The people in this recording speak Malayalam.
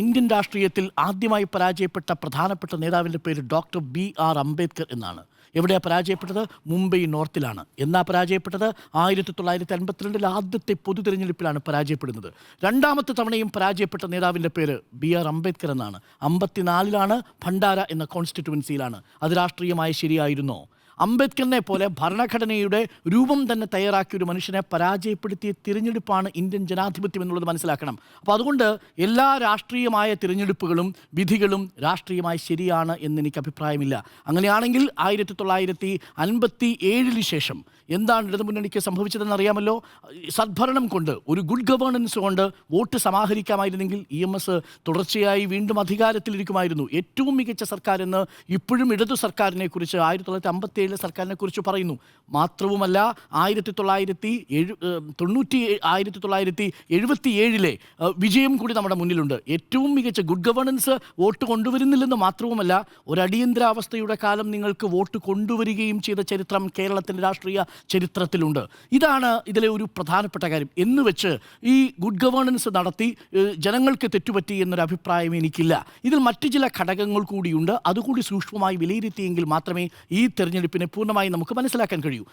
ഇന്ത്യൻ രാഷ്ട്രീയത്തിൽ ആദ്യമായി പരാജയപ്പെട്ട പ്രധാനപ്പെട്ട നേതാവിൻ്റെ പേര് ഡോക്ടർ B.R. അംബേദ്കർ എന്നാണ്. എവിടെയാണ് പരാജയപ്പെട്ടത്? മുംബൈ നോർത്തിലാണ്. എന്നാ പരാജയപ്പെട്ടത്? 1952 ആദ്യത്തെ പൊതു തിരഞ്ഞെടുപ്പിലാണ് പരാജയപ്പെടുന്നത്. രണ്ടാമത്തെ തവണയും പരാജയപ്പെട്ട നേതാവിൻ്റെ പേര് B.R. അംബേദ്കർ എന്നാണ്. 54 ഭണ്ഡാര എന്ന കോൺസ്റ്റിറ്റ്യുവൻസിയിലാണ്. അത് രാഷ്ട്രീയമായി ശരിയായിരുന്നോ? അംബേദ്കറിനെ പോലെ ഭരണഘടനയുടെ രൂപം തന്നെ തയ്യാറാക്കിയ ഒരു മനുഷ്യനെ പരാജയപ്പെടുത്തിയ തിരഞ്ഞെടുപ്പാണ് ഇന്ത്യൻ ജനാധിപത്യം എന്നുള്ളത് മനസ്സിലാക്കണം. അപ്പോൾ അതുകൊണ്ട് എല്ലാ രാഷ്ട്രീയമായ തിരഞ്ഞെടുപ്പുകളും വിധികളും രാഷ്ട്രീയമായി ശരിയാണ് എന്നെനിക്ക് അഭിപ്രായമില്ല. അങ്ങനെയാണെങ്കിൽ 1957 ശേഷം എന്താണ് ഇടതുമുന്നണിക്ക് സംഭവിച്ചതെന്ന് അറിയാമല്ലോ. സദ്ഭരണം കൊണ്ട്, ഒരു ഗുഡ് ഗവേണൻസ് കൊണ്ട് വോട്ട് സമാഹരിക്കാമായിരുന്നെങ്കിൽ EMS തുടർച്ചയായി വീണ്ടും അധികാരത്തിലിരിക്കുമായിരുന്നു. ഏറ്റവും മികച്ച സർക്കാർ എന്ന് ഇപ്പോഴും ഇടതു സർക്കാരിനെ കുറിച്ച് 1957 സർക്കാരിനെ കുറിച്ച് പറയുന്നു. മാത്രവുമല്ല 1977 വിജയം കൂടി നമ്മുടെ മുന്നിലുണ്ട്. ഏറ്റവും മികച്ച ഗുഡ് ഗവേണൻസ് വോട്ട് കൊണ്ടുവരുന്നില്ലെന്ന് മാത്രവുമല്ല, ഒരു അടിയന്തരാവസ്ഥയുടെ കാലം നിങ്ങൾക്ക് വോട്ട് കൊണ്ടുവരികയും ചെയ്ത ചരിത്രം കേരളത്തിൻ്റെ രാഷ്ട്രീയ ചരിത്രത്തിലുണ്ട്. ഇതാണ് ഇതിലെ ഒരു പ്രധാനപ്പെട്ട കാര്യം. എന്ന് വെച്ച് ഈ ഗുഡ് ഗവേണൻസ് നടത്തി ജനങ്ങൾക്ക് തെറ്റുപറ്റി എന്നൊരു അഭിപ്രായം എനിക്കില്ല. ഇതിൽ മറ്റു ചില ഘടകങ്ങൾ കൂടിയുണ്ട്. അതുകൂടി സൂക്ഷ്മമായി വിലയിരുത്തിയെങ്കിൽ മാത്രമേ ഈ തെരഞ്ഞെടുപ്പിനെ പൂർണ്ണമായി നമുക്ക് മനസ്സിലാക്കാൻ കഴിയൂ.